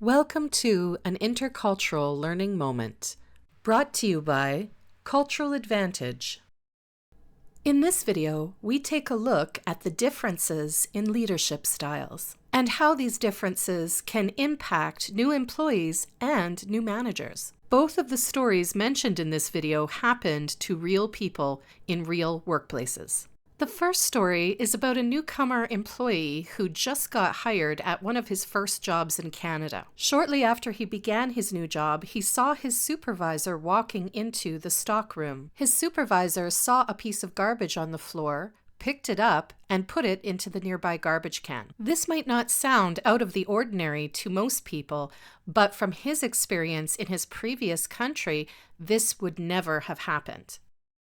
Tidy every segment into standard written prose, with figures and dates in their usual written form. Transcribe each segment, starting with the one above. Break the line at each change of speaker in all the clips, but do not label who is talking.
Welcome to an intercultural learning moment, brought to you by Cultural Advantage. In this video, we take a look at the differences in leadership styles and how these differences can impact new employees and new managers. Both of the stories mentioned in this video happened to real people in real workplaces. The first story is about a newcomer employee who just got hired at one of his first jobs in Canada. Shortly after he began his new job, he saw his supervisor walking into the stockroom. His supervisor saw a piece of garbage on the floor, picked it up, and put it into the nearby garbage can. This might not sound out of the ordinary to most people, but from his experience in his previous country, this would never have happened.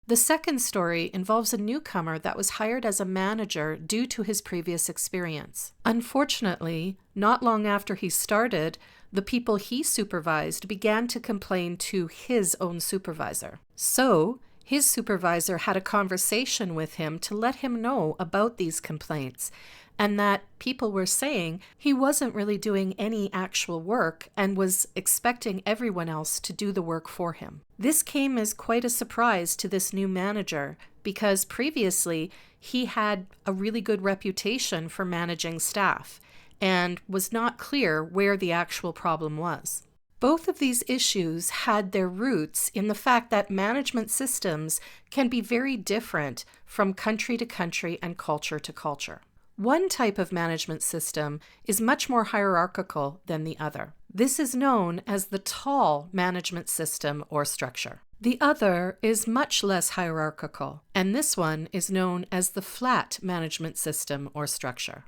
The second story involves a newcomer that was hired as a manager due to his previous experience. Unfortunately, not long after he started, the people he supervised began to complain to his own supervisor. So, his supervisor had a conversation with him to let him know about these complaints, and that people were saying he wasn't really doing any actual work and was expecting everyone else to do the work for him. This came as quite a surprise to this new manager because previously he had a really good reputation for managing staff and was not clear where the actual problem was. Both of these issues had their roots in the fact that management systems can be very different from country to country and culture to culture. One type of management system is much more hierarchical than the other. This is known as the tall management system or structure. The other is much less hierarchical, and this one is known as the flat management system or structure.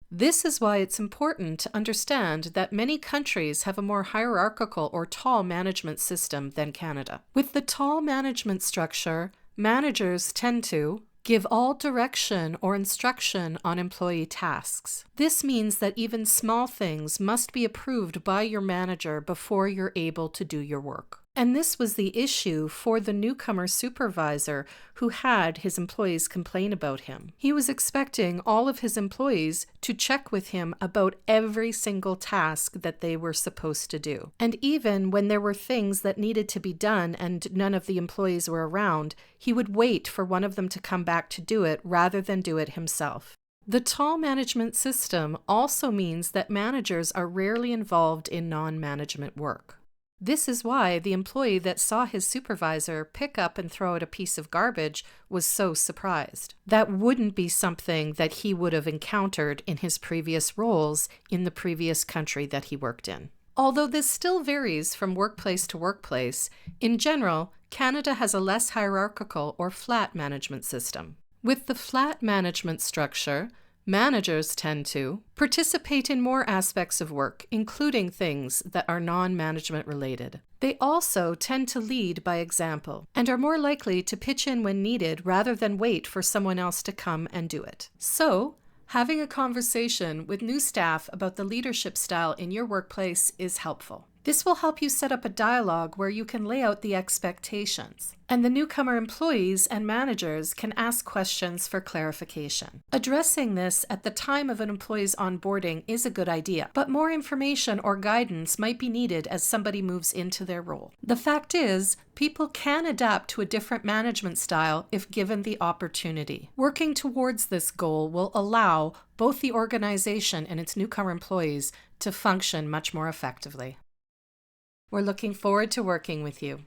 This is why it's important to understand that many countries have a more hierarchical or tall management system than Canada. With the tall management structure, managers tend to give all direction or instruction on employee tasks. This means that even small things must be approved by your manager before you're able to do your work. And this was the issue for the newcomer supervisor who had his employees complain about him. He was expecting all of his employees to check with him about every single task that they were supposed to do. And even when there were things that needed to be done and none of the employees were around, he would wait for one of them to come back to do it rather than do it himself. The tall management system also means that managers are rarely involved in non-management work. This is why the employee that saw his supervisor pick up and throw out a piece of garbage was so surprised. That wouldn't be something that he would have encountered in his previous roles in the previous country that he worked in. Although this still varies from workplace to workplace, in general, Canada has a less hierarchical or flat management system. With the flat management structure, managers tend to participate in more aspects of work, including things that are non-management related. They also tend to lead by example and are more likely to pitch in when needed rather than wait for someone else to come and do it. So, having a conversation with new staff about the leadership style in your workplace is helpful. This will help you set up a dialogue where you can lay out the expectations, and the newcomer employees and managers can ask questions for clarification. Addressing this at the time of an employee's onboarding is a good idea, but more information or guidance might be needed as somebody moves into their role. The fact is, people can adapt to a different management style if given the opportunity. Working towards this goal will allow both the organization and its newcomer employees to function much more effectively. We're looking forward to working with you.